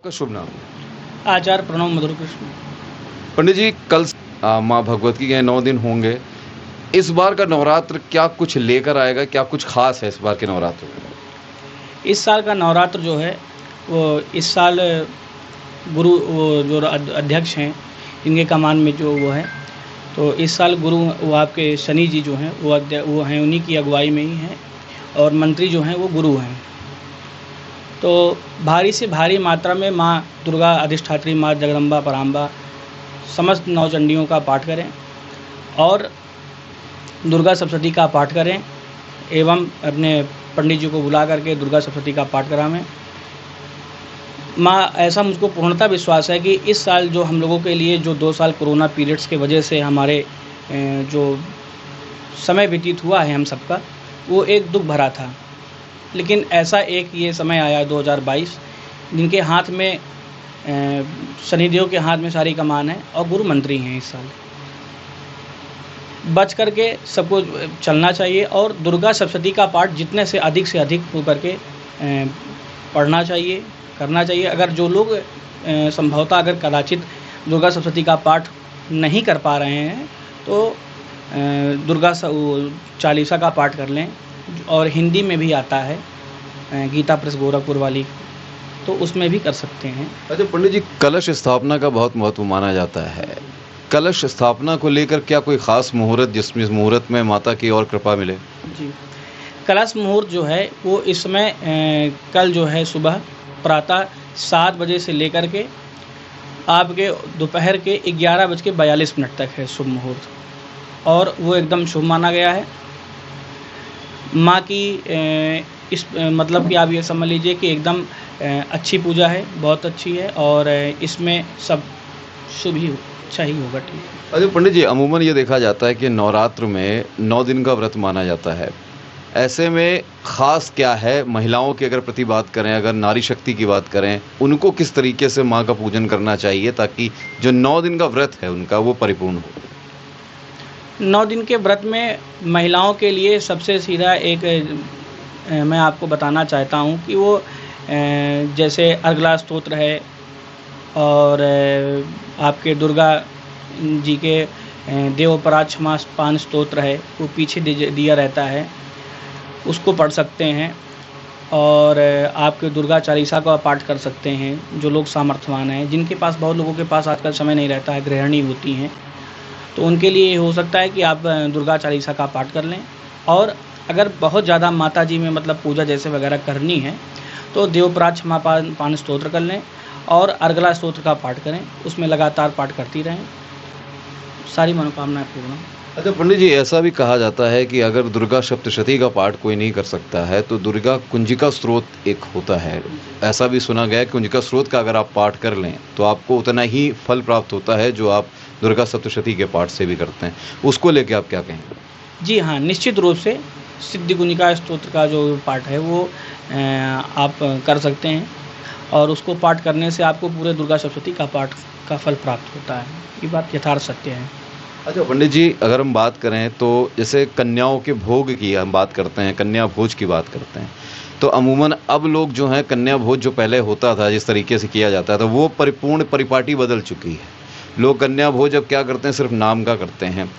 आपका शुभ नाम? आचार्य प्रणव मधुर कृष्ण। पंडित जी, कल माँ भगवती के 9 दिन होंगे। इस बार का नवरात्र क्या कुछ लेकर आएगा? क्या कुछ खास है इस बार के नवरात्र में? इस साल का नवरात्र जो है वो इस साल गुरु वो जो अध्यक्ष हैं इनके कमान में जो वो है, तो इस साल गुरु वो आपके शनि जी जो हैं वो हैं, उन्हीं की अगुवाई में ही हैं और मंत्री जो हैं वो गुरु हैं। तो भारी से भारी मात्रा में माँ दुर्गा अधिष्ठात्री, माँ जगदम्बा पराम्बा समस्त नवचंडियों का पाठ करें और दुर्गा सप्तशती का पाठ करें एवं अपने पंडित जी को बुला करके दुर्गा सप्तशती का पाठ करावें। माँ, ऐसा मुझको पूर्णतः विश्वास है कि इस साल जो हम लोगों के लिए जो 2 साल कोरोना पीरियड्स के वजह से हमारे जो समय व्यतीत हुआ है हम सबका, वो एक दुख भरा था। लेकिन ऐसा एक ये समय आया 2022 जिनके हाथ में शनिदेव के हाथ में सारी कमान है और गुरु मंत्री हैं। इस साल बच करके सबको चलना चाहिए और दुर्गा सप्तशती का पाठ जितने से अधिक हो करके पढ़ना चाहिए, करना चाहिए। अगर जो लोग संभवतः अगर कदाचित दुर्गा सप्तशती का पाठ नहीं कर पा रहे हैं तो दुर्गा चालीसा का पाठ कर लें और हिंदी में भी आता है गीता प्रेस गोरखपुर वाली, तो उसमें भी कर सकते हैं। अच्छा पंडित जी, कलश स्थापना का बहुत महत्व माना जाता है। कलश स्थापना को लेकर क्या कोई खास मुहूर्त जिसमें मुहूर्त में माता की और कृपा मिले? जी, कलश मुहूर्त जो है वो इस समय कल जो है सुबह प्रातः 7 बजे से लेकर के आपके दोपहर के 11:42 तक है शुभ मुहूर्त और वो एकदम शुभ माना गया है। माँ की इस मतलब कि आप ये समझ लीजिए कि एकदम अच्छी पूजा है, बहुत अच्छी है और इसमें सब शुभ ही अच्छा ही होगा। ठीक है। अच्छा पंडित जी, अमूमन ये देखा जाता है कि नवरात्र में 9 दिन का व्रत माना जाता है। ऐसे में ख़ास क्या है? महिलाओं की अगर प्रति बात करें, अगर नारी शक्ति की बात करें, उनको किस तरीके से माँ का पूजन करना चाहिए ताकि जो 9 दिन का व्रत है उनका वो परिपूर्ण हो? 9 दिन के व्रत में महिलाओं के लिए सबसे सीधा एक मैं आपको बताना चाहता हूँ कि वो जैसे अर्गला स्तोत्र है और आपके दुर्गा जी के देवपराग क्षमा पान स्तोत्र है, वो पीछे दिया रहता है, उसको पढ़ सकते हैं और आपके दुर्गा चालीसा का पाठ कर सकते हैं। जो लोग सामर्थ्यवान हैं, जिनके पास, बहुत लोगों के पास आजकल समय नहीं रहता है, गृहिणी होती हैं, तो उनके लिए हो सकता है कि आप दुर्गा चालीसा का पाठ कर लें। और अगर बहुत ज़्यादा माता जी में मतलब पूजा जैसे वगैरह करनी है तो देवपराग क्षमा पान स्तोत्र कर लें और अर्गला स्तोत्र का पाठ करें, उसमें लगातार पाठ करती रहें, सारी मनोकामनाएं पूर्ण। अच्छा पंडित जी, ऐसा भी कहा जाता है कि अगर दुर्गा सप्तशती का पाठ कोई नहीं कर सकता है तो दुर्गा कुंजिका स्रोत एक होता है। ऐसा भी सुना गया है कि कुंजिका स्रोत का अगर आप पाठ कर लें तो आपको उतना ही फल प्राप्त होता है जो आप दुर्गा सप्तशती के पाठ से भी करते हैं। उसको लेके आप क्या कहेंगे? जी हाँ, निश्चित रूप से सिद्धि कुंजिका स्तोत्र का जो पाठ है वो आप कर सकते हैं और उसको पाठ करने से आपको पूरे दुर्गा सप्तशती का पाठ का फल प्राप्त होता है। ये बात यथार्थ सत्य है। अच्छा पंडित जी, अगर हम बात करें तो जैसे कन्याओं के भोग की हम बात करते हैं, कन्या भोज की बात करते हैं, तो अमूमन अब लोग जो हैं कन्या भोज जो पहले होता था, जिस तरीके से किया जाता था, वो परिपूर्ण परिपाटी बदल चुकी है। लोग कन्या भोज अब क्या करते हैं, सिर्फ नाम का करते हैं।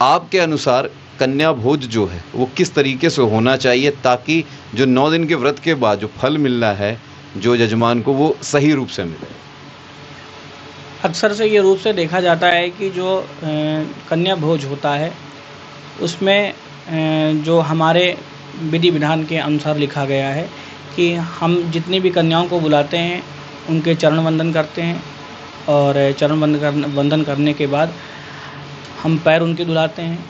आपके अनुसार कन्या भोज जो है वो किस तरीके से होना चाहिए ताकि जो 9 दिन के व्रत के बाद जो फल मिलना है जो यजमान को वो सही रूप से मिले? अक्सर से ये रूप से देखा जाता है कि जो कन्या भोज होता है उसमें जो हमारे विधि विधान के अनुसार लिखा गया है कि हम जितनी भी कन्याओं को बुलाते हैं उनके चरण वंदन करते हैं और चरण वंदन करने के बाद हम पैर उनके धुलाते हैं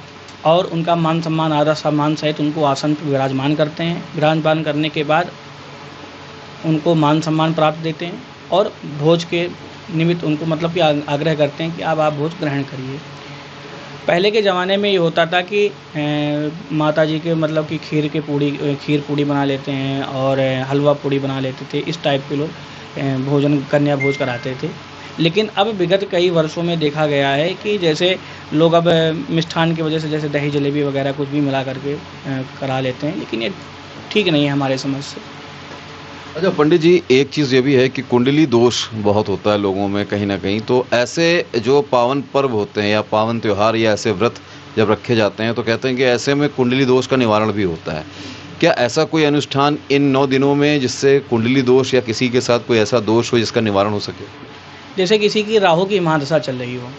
और उनका मान सम्मान आदर सम्मान सहित उनको आसन पर विराजमान करते हैं। विराजमान करने के बाद उनको मान सम्मान प्राप्त देते हैं और भोज के निमित्त उनको मतलब कि आग्रह करते हैं कि अब आप भोज ग्रहण करिए। पहले के ज़माने में ये होता था कि माता जी के मतलब कि खीर पूड़ी बना लेते हैं और हलवा पूड़ी बना लेते थे, इस टाइप के लोग भोजन कन्या भोज कराते थे। लेकिन अब विगत कई वर्षों में देखा गया है कि जैसे लोग अब मिष्ठान की वजह से जैसे दही जलेबी वगैरह कुछ भी मिला करके करा लेते हैं, लेकिन ये ठीक नहीं है हमारे समझ से। अच्छा पंडित जी, एक चीज़ ये भी है कि कुंडली दोष बहुत होता है लोगों में कहीं न कहीं, तो ऐसे जो पावन पर्व होते हैं या पावन त्योहार या ऐसे व्रत जब रखे जाते हैं तो कहते हैं कि ऐसे में कुंडली दोष का निवारण भी होता है। क्या ऐसा कोई अनुष्ठान इन 9 दिनों में जिससे कुंडली दोष या किसी के साथ कोई ऐसा दोष हो जिसका निवारण हो सके? जैसे किसी की राहु की महादशा चल रही हो,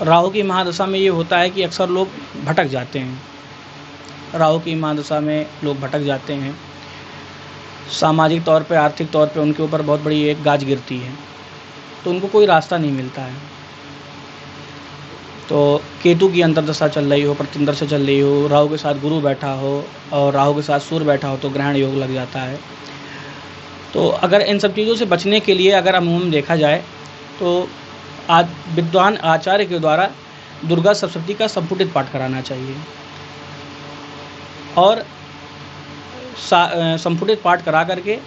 राहु की महादशा में ये होता है कि अक्सर लोग भटक जाते हैं। राहु की महादशा में लोग भटक जाते हैं, सामाजिक तौर पे, आर्थिक तौर पे उनके ऊपर बहुत बड़ी एक गाज गिरती है, तो उनको कोई रास्ता नहीं मिलता है। तो केतु की अंतर्दशा चल रही हो, प्रतिंदर्शा चल रही हो, राहु के साथ गुरु बैठा हो और राहु के साथ सूर्य बैठा हो तो ग्रहण योग लग जाता है। तो अगर इन सब चीज़ों से बचने के लिए अगर अमूमन देखा जाए तो विद्वान आचार्य के द्वारा दुर्गा सप्तशती का संपुटित पाठ कराना चाहिए और संपुटित पाठ करा करके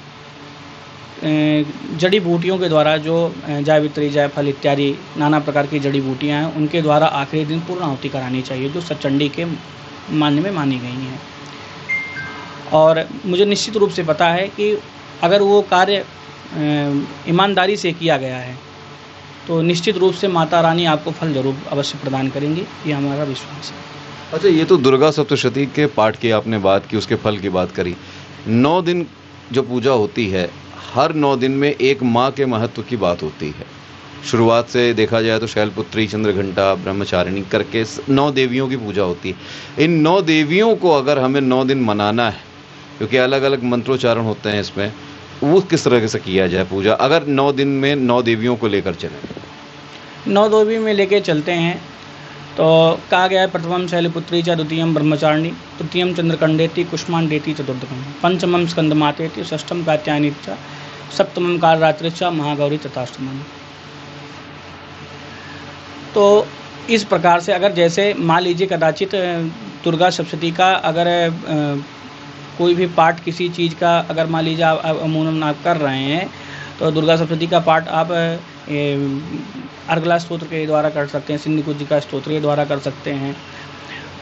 जड़ी बूटियों के द्वारा जो जावित्री, जायफल इत्यादि नाना प्रकार की जड़ी बूटियाँ हैं उनके द्वारा आखिरी दिन पूर्णाहुति करानी चाहिए, जो सचंडी के मान्य में मानी गई हैं। और मुझे निश्चित रूप से पता है कि अगर वो कार्य ईमानदारी से किया गया है तो निश्चित रूप से माता रानी आपको फल जरूर अवश्य प्रदान करेंगी, ये हमारा विश्वास है। अच्छा, ये तो दुर्गा सप्तशती के पाठ की आपने बात की, उसके फल की बात करी। 9 दिन जो पूजा होती है, हर 9 दिन में एक माँ के महत्व की बात होती है। शुरुआत से देखा जाए तो शैलपुत्री, चंद्रघंटा, ब्रह्मचारिणी करके 9 देवियों की पूजा होती है। इन 9 देवियों को अगर हमें 9 दिन मनाना है, क्योंकि अलग अलग मंत्रोच्चारण होते हैं इसमें, वो किस तरह से किया जाए पूजा, अगर 9 दिन में 9 देवियों को लेकर चलें? 9 देवी में लेके चलते हैं तो कहा गया है प्रथमम शैलपुत्री च, द्वितीयम ब्रह्मचारिणी, तृतीयम चंद्रकंडेति, कुष्मांडेति, चतुर्थकम पंचमम स्कंदमातेति, षष्ठम कात्यायनी च, सप्तमम कालरात्रि च, महागौरी तथाष्टमम। तो इस प्रकार से अगर जैसे मान लीजिए कदाचित दुर्गा सप्तशती का अगर कोई भी पाठ किसी चीज़ का अगर मान लीजिए आप अमूमन आप कर रहे हैं तो दुर्गा सप्तशती का पाठ आप अर्गला स्तोत्र के द्वारा कर सकते हैं, सिंधिकुज्ज का स्तोत्र के द्वारा कर सकते हैं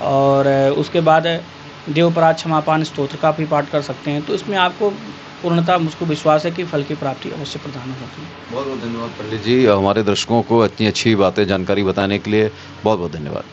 और उसके बाद देवपराध क्षमापान स्तोत्र का भी पाठ कर सकते हैं। तो इसमें आपको पूर्णतः मुझको विश्वास है कि फल की प्राप्ति अवश्य प्रदान होगी। बहुत बहुत धन्यवाद पंडित जी, हमारे दर्शकों को इतनी अच्छी बातें जानकारी बताने के लिए बहुत बहुत धन्यवाद।